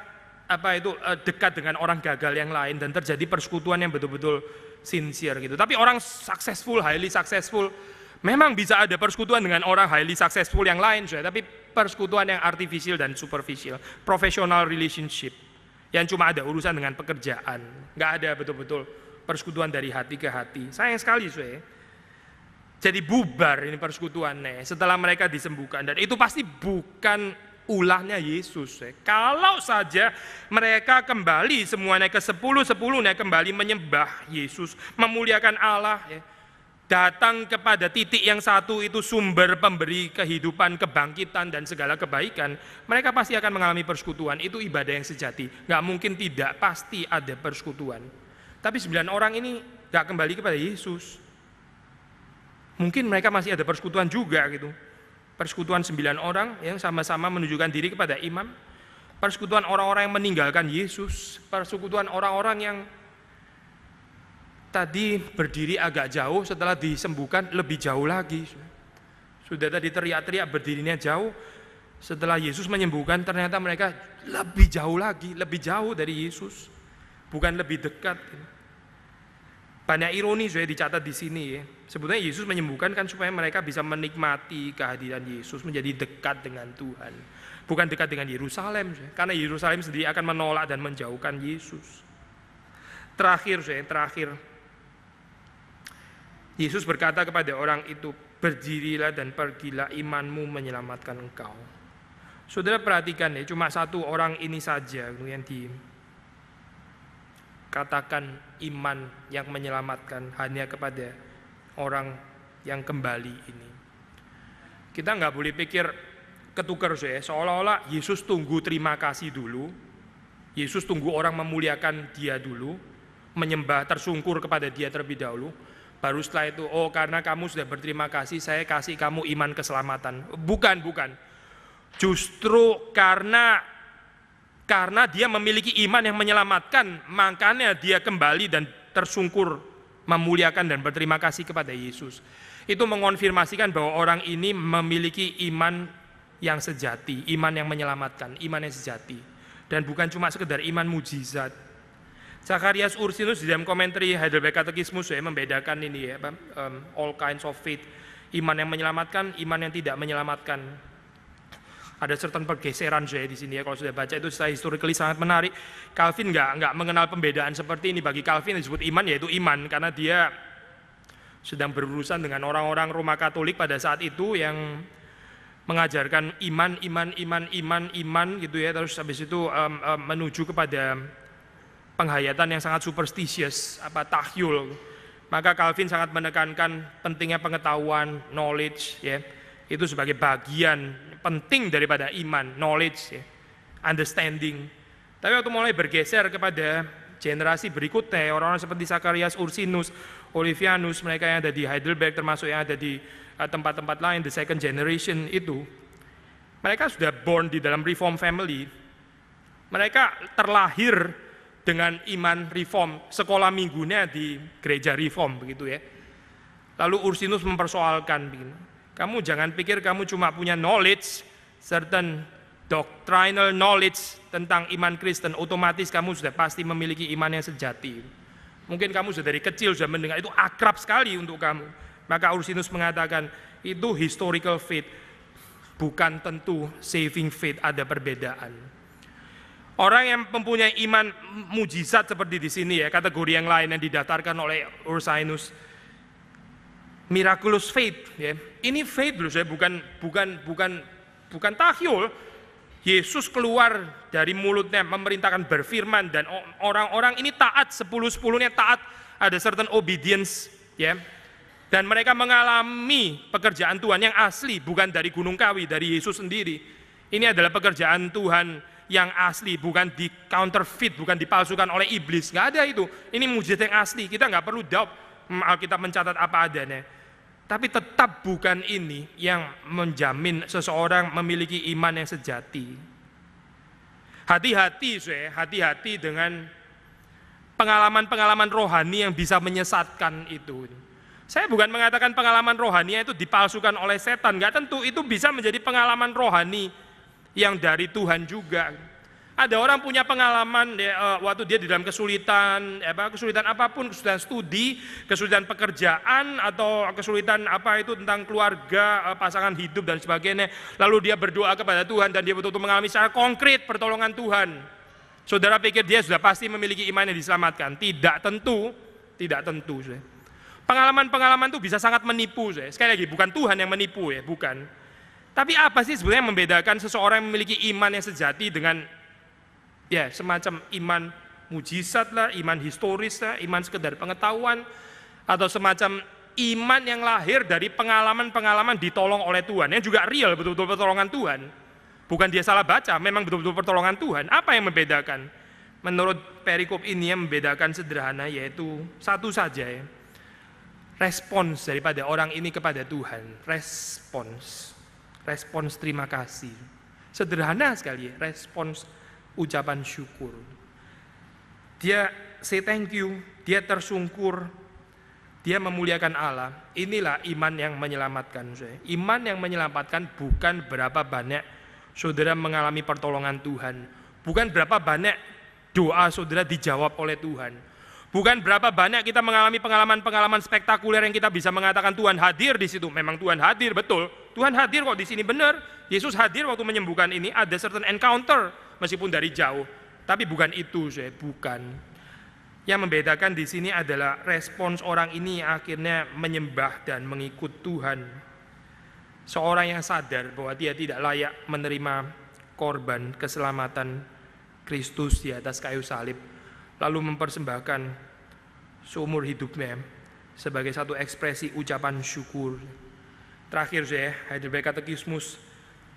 dekat dengan orang gagal yang lain dan terjadi persekutuan yang betul-betul sincere gitu. Tapi orang successful, highly successful, memang bisa ada persekutuan dengan orang highly successful yang lain, tapi persekutuan yang artificial dan superficial, professional relationship, yang cuma ada urusan dengan pekerjaan, nggak ada betul-betul persekutuan dari hati ke hati. Sayang sekali, jadi bubar ini persekutuannya setelah mereka disembuhkan, dan itu pasti bukan ulahnya Yesus. Kalau saja mereka kembali semuanya ke 10-10-nya kembali menyembah Yesus, memuliakan Allah, datang kepada titik yang satu itu sumber pemberi kehidupan, kebangkitan dan segala kebaikan, mereka pasti akan mengalami persekutuan. Itu ibadah yang sejati, nggak mungkin tidak, pasti ada persekutuan. Tapi 9 orang ini nggak kembali kepada Yesus. Mungkin mereka masih ada persekutuan juga gitu. Persekutuan 9 orang yang sama-sama menunjukkan diri kepada imam, persekutuan orang-orang yang meninggalkan Yesus, persekutuan orang-orang yang tadi berdiri agak jauh, setelah disembuhkan lebih jauh lagi. Sudah tadi teriak-teriak berdirinya jauh, setelah Yesus menyembuhkan ternyata mereka lebih jauh lagi, lebih jauh dari Yesus, bukan lebih dekat. Banyak ironi saya dicatat di sini ya. Sebetulnya Yesus menyembuhkan kan supaya mereka bisa menikmati kehadiran Yesus, menjadi dekat dengan Tuhan. Bukan dekat dengan Yerusalem, karena Yerusalem sendiri akan menolak dan menjauhkan Yesus. Terakhir, Yesus berkata kepada orang itu, berdirilah dan pergilah, imanmu menyelamatkan engkau. Saudara perhatikan ya, cuma satu orang ini saja yang dikatakan iman yang menyelamatkan, hanya kepada orang yang kembali ini. Kita nggak boleh pikir ketukar saya, seolah-olah Yesus tunggu terima kasih dulu, Yesus tunggu orang memuliakan dia dulu, menyembah tersungkur kepada dia terlebih dahulu, baru setelah itu, oh karena kamu sudah berterima kasih, saya kasih kamu iman keselamatan. Bukan. Justru karena dia memiliki iman yang menyelamatkan, makanya dia kembali dan tersungkur, memuliakan dan berterima kasih kepada Yesus. Itu mengonfirmasikan bahwa orang ini memiliki iman yang sejati, iman yang menyelamatkan, iman yang sejati. Dan bukan cuma sekedar iman mujizat. Zacharias Ursinus di dalam komentari Heidelberg Catechismus membedakan ini ya, all kinds of faith, iman yang menyelamatkan, iman yang tidak menyelamatkan. Ada certain pergeseran saya di sini ya, kalau sudah baca itu secara historically sangat menarik. Calvin nggak mengenal pembedaan seperti ini. Bagi Calvin yang disebut iman yaitu iman, karena dia sedang berurusan dengan orang-orang Roma Katolik pada saat itu yang mengajarkan iman gitu ya, terus habis itu menuju kepada penghayatan yang sangat superstitious, tahyul. Maka Calvin sangat menekankan pentingnya pengetahuan, knowledge ya, itu sebagai bagian penting daripada iman, knowledge ya, understanding. Tapi waktu mulai bergeser kepada generasi berikutnya, orang-orang seperti Zacharias Ursinus, Olivianus, mereka yang ada di Heidelberg, termasuk yang ada di tempat-tempat lain, the second generation itu, mereka sudah born di dalam reform family. Mereka terlahir dengan iman reform, sekolah minggunya di gereja reform begitu ya. Lalu Ursinus mempersoalkan begini, kamu jangan pikir kamu cuma punya knowledge, certain doctrinal knowledge tentang iman Kristen, otomatis kamu sudah pasti memiliki iman yang sejati. Mungkin kamu sudah dari kecil sudah mendengar, itu akrab sekali untuk kamu. Maka Ursinus mengatakan, itu historical faith, bukan tentu saving faith, ada perbedaan. Orang yang mempunyai iman mujizat seperti di sini ya, kategori yang lain yang didaftarkan oleh Ursinus, miraculous faith ya. Ini faith loh, saya bukan tahyul. Yesus keluar dari mulutnya memerintahkan berfirman dan orang-orang ini taat, 10-10-nya taat, ada certain obedience ya. Dan mereka mengalami pekerjaan Tuhan yang asli, bukan dari Gunung Kawi, dari Yesus sendiri. Ini adalah pekerjaan Tuhan yang asli, bukan di counterfeit, bukan dipalsukan oleh iblis. Nggak ada itu. Ini mujizat yang asli. Kita nggak perlu doubt Alkitab mencatat apa adanya. Tapi tetap bukan ini yang menjamin seseorang memiliki iman yang sejati. Hati-hati dengan pengalaman-pengalaman rohani yang bisa menyesatkan itu. Saya bukan mengatakan pengalaman rohani itu dipalsukan oleh setan, nggak tentu, itu bisa menjadi pengalaman rohani yang dari Tuhan juga. Ada orang punya pengalaman waktu dia di dalam kesulitan apapun, kesulitan studi, kesulitan pekerjaan, atau kesulitan tentang keluarga, pasangan hidup dan sebagainya. Lalu dia berdoa kepada Tuhan dan dia betul-betul mengalami secara konkret pertolongan Tuhan. Saudara pikir dia sudah pasti memiliki iman yang diselamatkan? Tidak tentu. Pengalaman-pengalaman itu bisa sangat menipu. Sekali lagi, bukan Tuhan yang menipu ya, bukan. Tapi apa sih sebenarnya yang membedakan seseorang yang memiliki iman yang sejati dengan ya semacam iman mujizat lah, iman historis lah, iman sekedar pengetahuan, atau semacam iman yang lahir dari pengalaman-pengalaman ditolong oleh Tuhan, yang juga real, betul-betul pertolongan Tuhan. Bukan dia salah baca, memang betul-betul pertolongan Tuhan. Apa yang membedakan? Menurut perikop ini yang membedakan sederhana, yaitu satu saja ya, respons daripada orang ini kepada Tuhan. Respons terima kasih. Sederhana sekali ya, respons ucapan syukur. Dia say thank you, dia tersungkur, dia memuliakan Allah. Inilah iman yang menyelamatkan. Iman yang menyelamatkan bukan berapa banyak saudara mengalami pertolongan Tuhan, bukan berapa banyak doa saudara dijawab oleh Tuhan, Bukan berapa banyak kita mengalami pengalaman-pengalaman spektakuler yang kita bisa mengatakan Tuhan hadir di situ. Memang Tuhan hadir, betul. Tuhan hadir kok di sini, benar. Yesus hadir waktu menyembuhkan ini, ada certain encounter meskipun dari jauh. Tapi bukan itu, saya bukan. Yang membedakan di sini adalah respons orang ini akhirnya menyembah dan mengikut Tuhan. Seorang yang sadar bahwa dia tidak layak menerima korban keselamatan Kristus di atas kayu salib, lalu mempersembahkan seumur hidupnya sebagai satu ekspresi ucapan syukur. Terakhir saya, Heidelberg Katekismus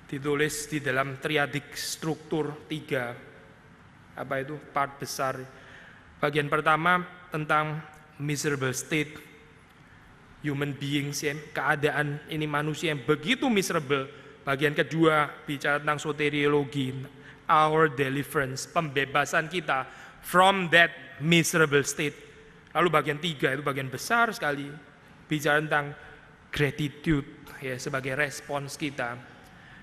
ditulis di dalam triadik struktur 3, part besar. Bagian pertama tentang miserable state human beings, ya, keadaan ini manusia yang begitu miserable. Bagian kedua bicara tentang soteriologi, our deliverance, pembebasan kita from that miserable state. Lalu bagian 3 itu bagian besar sekali, bicara tentang gratitude, ya, sebagai respons kita.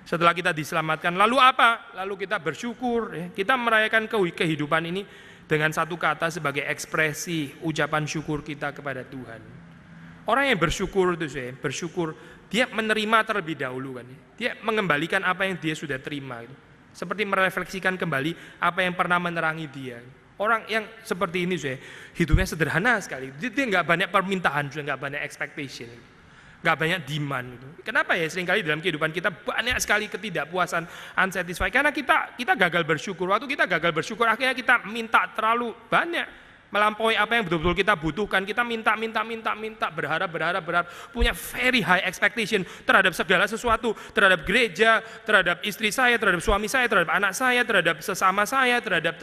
Setelah kita diselamatkan, lalu apa? Lalu kita bersyukur, ya. Kita merayakan kehidupan ini dengan satu kata sebagai ekspresi ucapan syukur kita kepada Tuhan. Orang yang bersyukur itu, saya bersyukur, dia menerima terlebih dahulu kan. Dia mengembalikan apa yang dia sudah terima itu. Seperti merefleksikan kembali apa yang pernah menerangi dia. Orang yang seperti ini, saya hidupnya sederhana sekali. Dia nggak banyak permintaan, juga nggak banyak expectation, nggak banyak demand. Gitu. Kenapa ya seringkali dalam kehidupan kita banyak sekali ketidakpuasan, unsatisfied? Karena kita gagal bersyukur. Waktu kita gagal bersyukur, akhirnya kita minta terlalu banyak. Melampaui apa yang betul-betul kita butuhkan. Kita minta, berharap, punya very high expectation terhadap segala sesuatu, terhadap gereja, terhadap istri saya, terhadap suami saya, terhadap anak saya, terhadap sesama saya, terhadap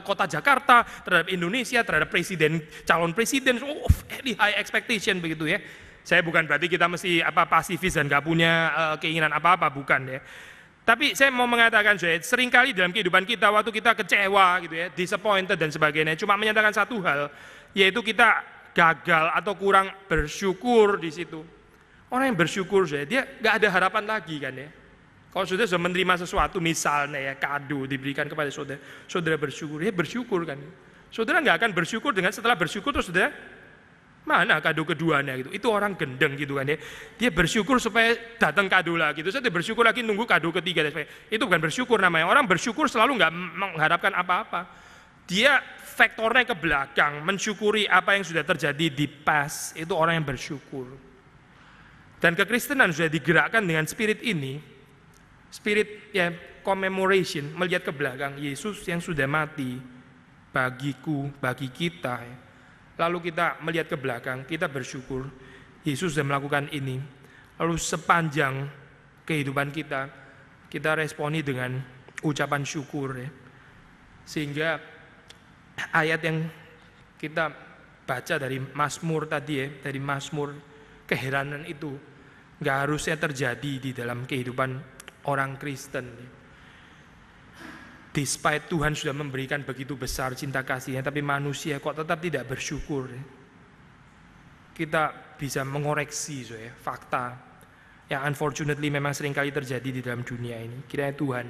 kota Jakarta, terhadap Indonesia, terhadap presiden, calon presiden. Very high expectation begitu ya. Saya bukan berarti kita mesti pasifis dan gak punya keinginan apa-apa, bukan ya. Tapi saya mau mengatakan, seringkali dalam kehidupan kita waktu kita kecewa gitu ya, disappointed dan sebagainya, cuma menyatakan satu hal, yaitu kita gagal atau kurang bersyukur di situ. Orang yang bersyukur, dia nggak ada harapan lagi kan ya. Kalau sudah menerima sesuatu, misalnya ya kado diberikan kepada saudara, saudara bersyukur, ya bersyukur kan. Saudara nggak akan bersyukur dengan setelah bersyukur terus saudara, mana kado keduanya gitu. Itu orang gendeng gitu kan ya. Dia bersyukur supaya datang kado lagi. Terus dia bersyukur lagi nunggu kado ketiga. Itu bukan bersyukur namanya. Orang bersyukur selalu nggak mengharapkan apa-apa. Dia faktornya ke belakang, mensyukuri apa yang sudah terjadi di past. Itu orang yang bersyukur. Dan kekristenan sudah digerakkan dengan spirit ini. Spirit ya commemoration, melihat ke belakang Yesus yang sudah mati bagiku, bagi kita ya. Lalu kita melihat ke belakang, kita bersyukur Yesus sudah melakukan ini. Lalu sepanjang kehidupan kita, kita responi dengan ucapan syukur ya. Sehingga ayat yang kita baca dari Mazmur tadi ya, dari Mazmur, keheranan itu gak harusnya terjadi di dalam kehidupan orang Kristen ya. Despite Tuhan sudah memberikan begitu besar cinta kasihnya, tapi manusia kok tetap tidak bersyukur. Kita bisa mengoreksi fakta yang unfortunately memang seringkali terjadi di dalam dunia ini. Kiranya Tuhan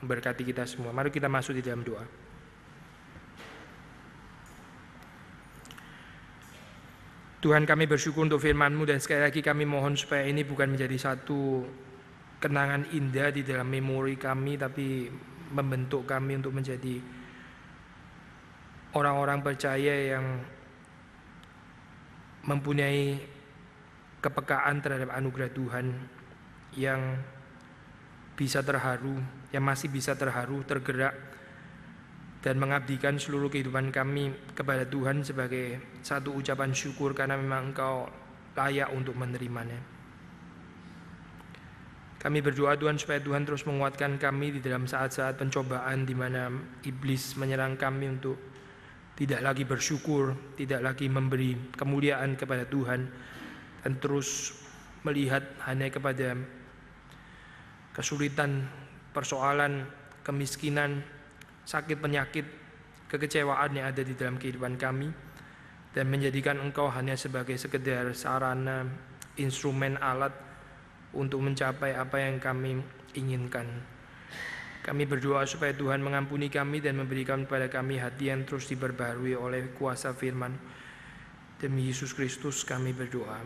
memberkati kita semua. Mari kita masuk di dalam doa. Tuhan, kami bersyukur untuk firman-Mu, dan sekali lagi kami mohon supaya ini bukan menjadi satu kenangan indah di dalam memori kami, tapi membentuk kami untuk menjadi orang-orang percaya yang mempunyai kepekaan terhadap anugerah Tuhan, yang bisa terharu, yang masih bisa terharu, tergerak, dan mengabdikan seluruh kehidupan kami kepada Tuhan sebagai satu ucapan syukur karena memang Engkau layak untuk menerimanya. Kami berdoa Tuhan supaya Tuhan terus menguatkan kami di dalam saat-saat pencobaan di mana iblis menyerang kami untuk tidak lagi bersyukur, tidak lagi memberi kemuliaan kepada Tuhan, dan terus melihat hanya kepada kesulitan, persoalan, kemiskinan, sakit, penyakit, kekecewaan yang ada di dalam kehidupan kami, dan menjadikan Engkau hanya sebagai sekedar sarana, instrumen, alat untuk mencapai apa yang kami inginkan. Kami berdoa supaya Tuhan mengampuni kami dan memberikan kepada kami hati yang terus diperbaharui oleh kuasa firman. Demi Yesus Kristus kami berdoa.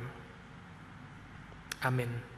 Amin.